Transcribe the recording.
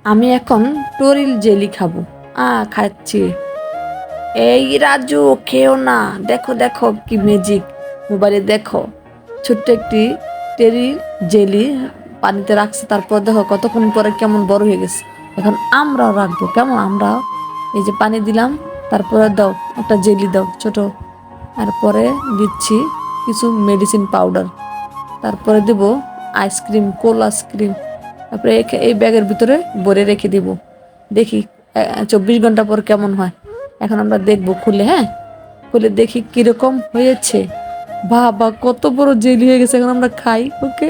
আমি এখন টোরিল জেলি খাবো। খাচ্ছি। এই রাজু, খেও না, দেখো দেখো কি ম্যাজিক, মোবাইলে দেখো। ছোট্ট একটি টেরি জেলি পানিতে রাখছে, তারপর দেখো কতক্ষণ পরে কেমন বড় হয়ে গেছে। এখন আমরাও রাখবো, কেমন আমরাও। এই যে পানি দিলাম, তারপরে দাও একটা জেলি দাও ছোট, তারপরে দিচ্ছি কিছু মেডিসিন পাউডার, তারপরে দেব আইসক্রিম, কোল্ড আইসক্রিম, তারপরে এই ব্যাগের ভিতরে ভরে রেখে দেব। দেখি 24 ঘন্টা পর কেমন হয়। এখন আমরা দেখবো খুলে, হ্যাঁ খুলে দেখি কিরকম হয়েছে। বাবা কত বড় জেলি হয়ে গেছে, এখন আমরা খাই। ওকে।